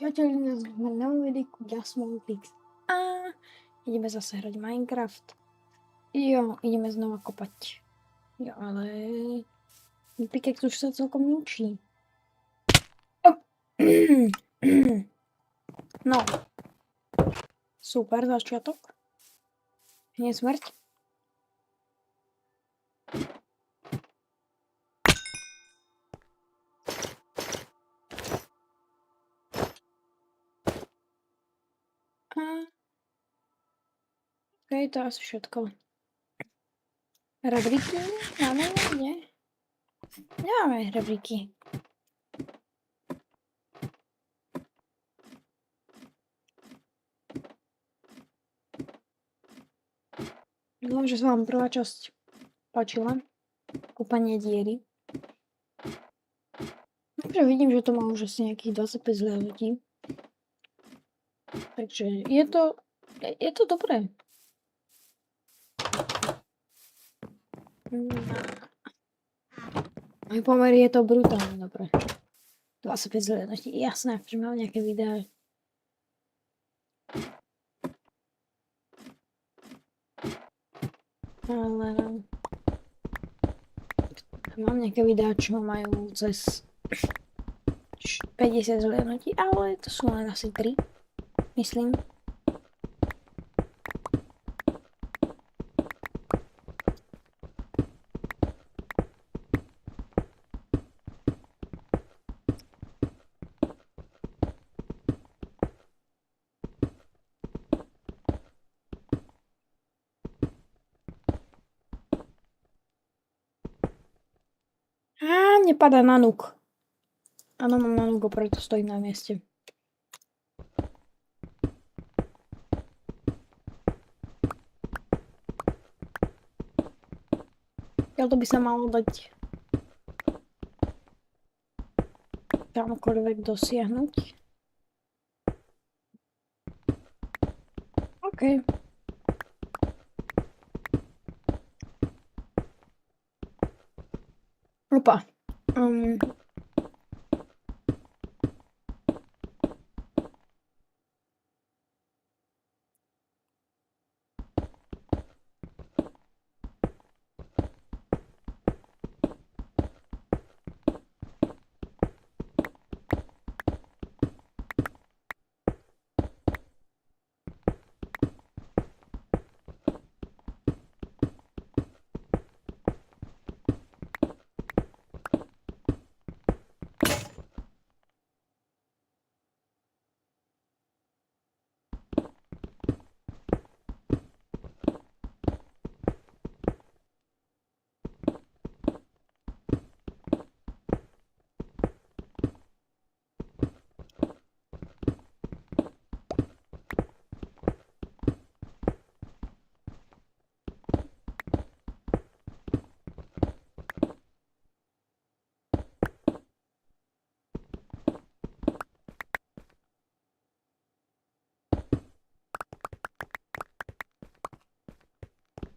Priatelia, sme na videjku Jasmolpix a ideme zase hrať Minecraft. Jo, ideme znova kopať. Jo, ale pickaxe už sa celkom ničí. No. Super začiatok. Nie smrť. Ok, to asi všetko. Rebríky? Máme? Nie? Nemáme rebríky. Dúfam, že sa vám prvá časť páčila. Kúpanie diery. Takže vidím, že to má už asi nejakých 25 zhliadnutí. Takže je to dobré. Môj pomer je to brutálne dobré. 25 zhliadnutí. Jasné, že mám nejaké videá. Ale mám nejaké videá, čo majú cez 50 zhliadnutí, ale to sú len asi 3, myslím. Nepadá na nuk. Áno, mám na nuk, preto stojím na mieste. Ale to by sa malo dať kamkoľvek dosiahnuť. OK. Opa.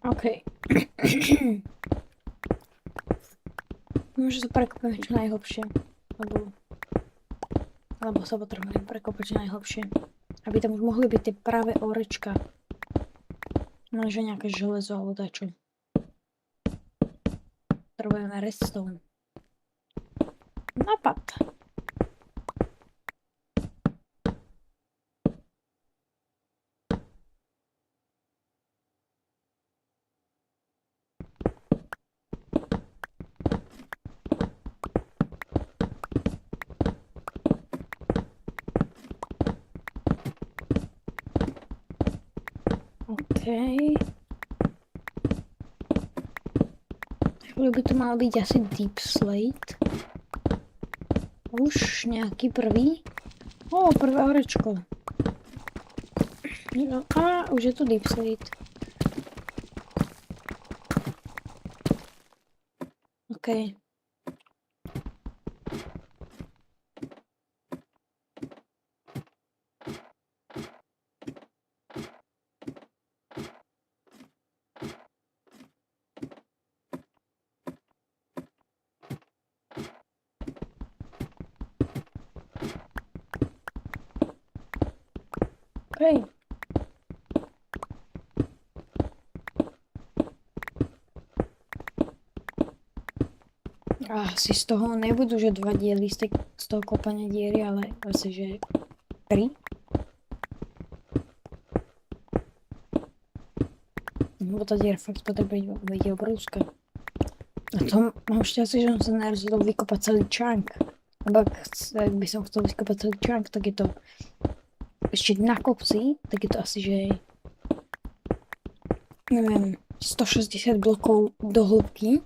OK. Môže sa prekopať čo najhlbšie. Lebo sa potrebujem prekopať čo najhlbšie. Aby tam už mohli byť tie práve orečka. Môže nejaké železo alebo dačo. Potrebujeme redstone. Napad. OK. By to mal byť asi deep slate. Už nejaký prvý. Prvé orečko. A už je tu deep slate. OK. Hej. Asi z toho nebudú, že 2 diely z toho kopania diery, ale asi, že 3. Lebo tá diera fakt potrebuje byť obrovská. A to mám šťastie, že som sa nerozhodol vykopať celý čank. Lebo ak by som chcel vykopať celý čank, tak je to ešte na kopci, tak je to asi, že neviem, 160 blokov do hĺbky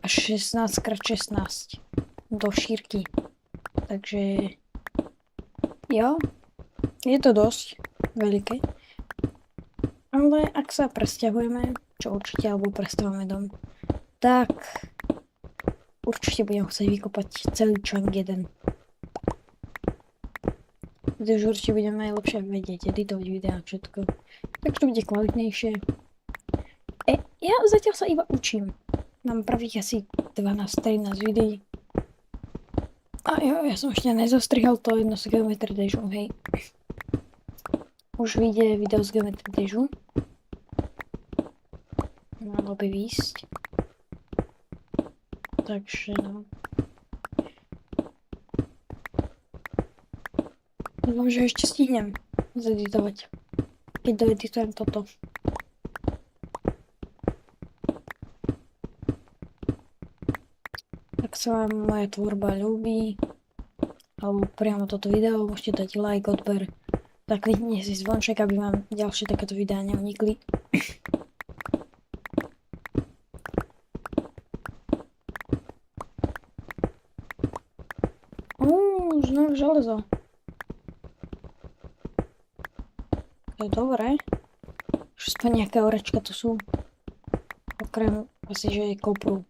a 16x16 do šírky. Takže jo, je to dosť veľké. Ale ak sa presťahujeme, čo určite, alebo prestavíme dom, tak určite budem chcieť vykopať celý čank jeden. Pretože určite budem najlepšie vedieť editovať videa a všetko. Takže to bude kvalitnejšie. Ja zatiaľ sa iba učím. Mám prvých asi 12-13 videí. A jo, ja som ešte nezostrihal to jedno z Geometry Dashu, hej. Už vyjde video z Geometry Dashu. Malo by výjsť. Takže no. Dúfam, že ešte stihnem zeditovať. Keď doeditujem toto. Ak sa vám moja tvorba ľúbi, alebo priamo toto video, môžete dať like, odber, tak kliknite si zvonček, aby vám ďalšie takéto videá neunikli. Znovu železo. To je dobré. Už aspoň nejaké orečka to sú. Okrem asi, že je kopru.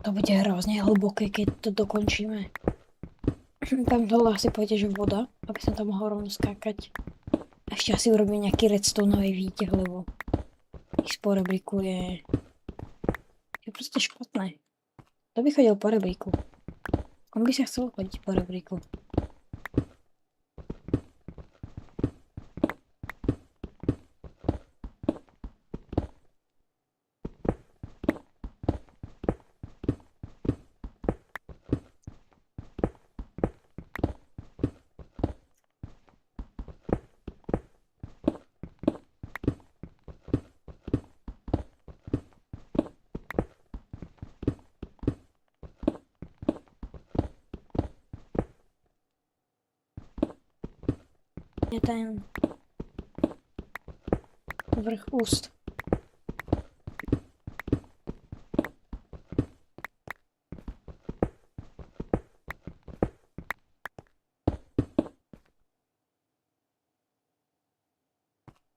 To bude hrozne hlboké, keď to dokončíme. Tam dole asi pôjde, že voda, aby som tam mohol rovno skákať. Ešte asi urobím nejaký redstoneový výťah, lebo ísť po rebríku je proste špatné. Kto by chodil po rebríku? On by sa chcel chodiť po rebríku. Je ten vrch úst.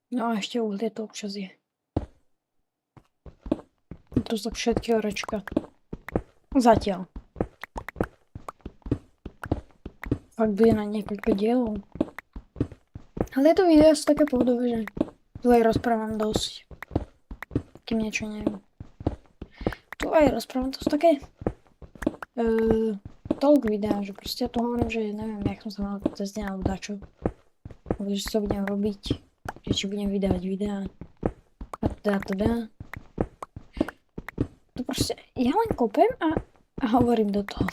No a ešte uhlie to občas je. To sú všetky orečka. Zatiaľ. Fakt bude na niekoľko dielov. Ale to video sú také pohodové, že tu aj rozprávam dosť. Kým niečo neviem. Tu aj rozprávam dosť také talk videa, že proste ja tu hovorím, že neviem, jak som sa mal cez deň alebo dačo. Že čo budem robiť, že či budem vydávať videá. A teda. To proste, ja len kopem a hovorím do toho.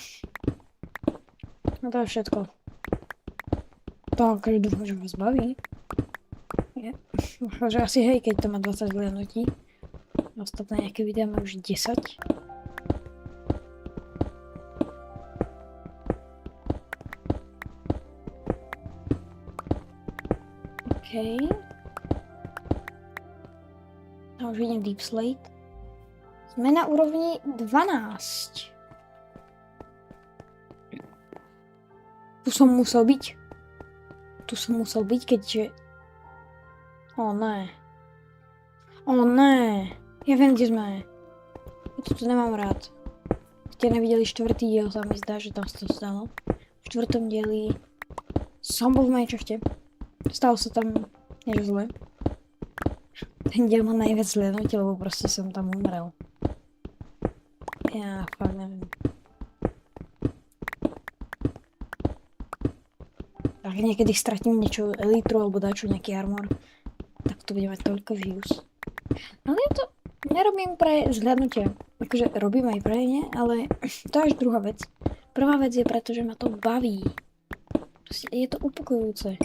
No to je všetko. To akože dúfam, že vás baví. Možno, že asi hej, keď to má 20 zhliadnutí. Ostatné nejaké videá má už 10. OK. A už vidím Deep Slate. Sme na úrovni 12. Tu som musel byť. Keďže... O ne. Ja viem, kde sme. Ja to tu nemám rád. Ste nevideli 4. diel, sa mi zdá, že tam sa to stalo. V 4. dieli som bol v Minecrafte. Stalo sa tam niečo zlé. Ten diel má najviac zhliadnutí, lebo proste som tam umrel. Ja fakt neviem. Ak niekedy stratím niečo elitru alebo dačo nejaký armor, tak to bude mať toľko views. Ale ja to nerobím pre zhľadnutie. Akože robím aj pre ne, ale to je až druhá vec. Prvá vec je preto, že ma to baví. Proste je to upokojujúce.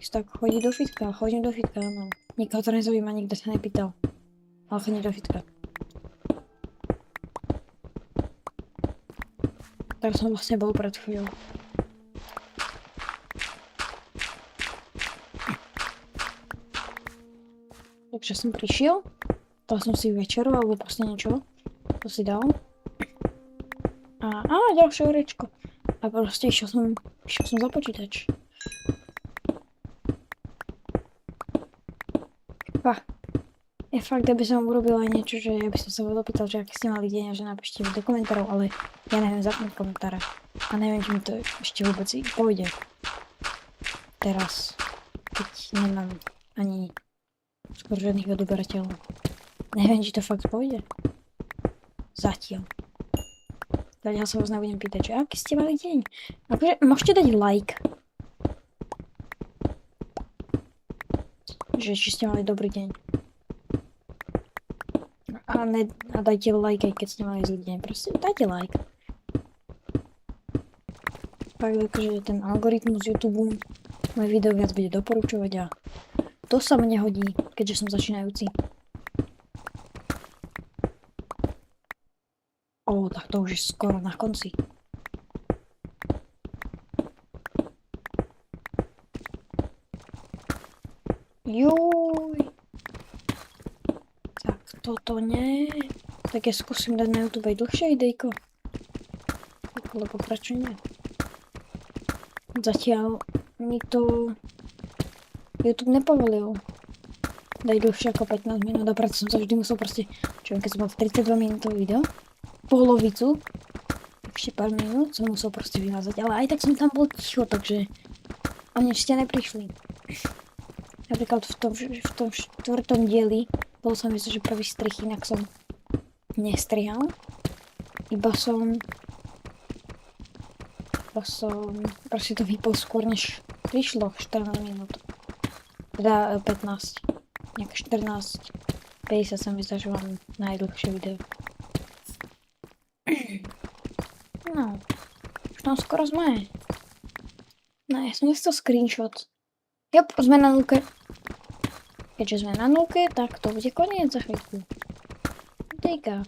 Tak chodí do fitka, chodím do fitka, no. Nikoho to nezaujíma, nikto sa nepýtal. Ale chodím do fitka. Tak som vlastne bol pred chvíľou. Takže som prišiel, dal som si večeru alebo proste niečo, to si dal. A ďalšie orečko. A proste išiel som za počítač. Ja fakt, aby som urobil aj niečo, že ja by som sa vás opýtal, že ak ste mali deň a že napíšte mi do komentárov, ale ja neviem zapnúť komentáre. A neviem, či mi to ešte vôbec pôjde. Teraz, keď nemám ani skôr žiadnych odoberateľov. Neviem, či to fakt pôjde. Zatiaľ. Zatiaľ sa vás nebudem pýtať, že aký ste mali deň. Akože môžete dať like. Že či ste mali dobrý deň. A dajte like, aj keď ste mali zlý deň. Proste dajte like. Fakt, akože ten algoritmus YouTube moje video viac bude doporučovať a to sa mne hodí, keďže som začínajúci. Tak to už je skoro na konci. Juj. Tak toto nie. Tak ja skúsim dať na YouTube aj dlhšie videjko. Lebo prečo nie? Zatiaľ mi to YouTube nepovolil dať dlhšie ako 15 minút a preto som sa vždy musel proste, čo keď som mal 32 minútový video, polovicu, ešte pár minút som musel proste vymazať, ale aj tak som tam bol ticho, takže oni ešte neprišli. Napríklad v tom štvrtom dieli bol som myslím, že prvý strich, inak som nestrihal, iba som proste to vypol skôr, než prišlo 14 minút. Teda 15. Nejak 14. 50 sa mi zdá, že mám najdlhšie video. No. Už tam skoro sme. No, ja som nechcel screenshot. Jop, sme na nulke. Keďže sme na nulke, tak to bude koniec za chvíľku. Dejka.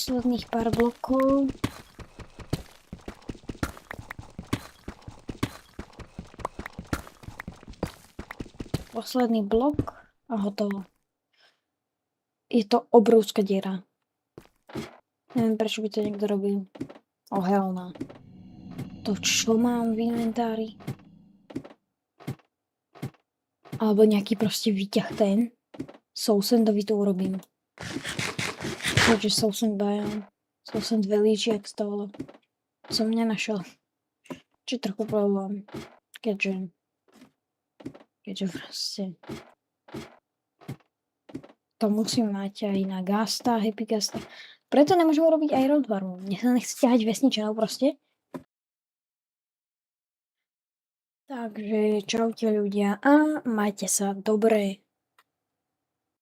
Posledných pár blokov. Posledný blok a hotovo. Je to obrovská diera. Neviem, prečo by to niekto robil. Hell no. To čo mám v inventári? Alebo nejaký proste výťah ten. Soulsandový to urobím. Takže Soulsand Biome. Soulsand Village, jak to bolo. Som nenašel. Či trochu problém. Keďže proste to musím mať aj na Gasta, Happy Gasta. Preto nemôžem urobiť aj Road Farmu. Mne sa nechce ťahať vesničanov proste. Takže čaute ľudia a majte sa dobre.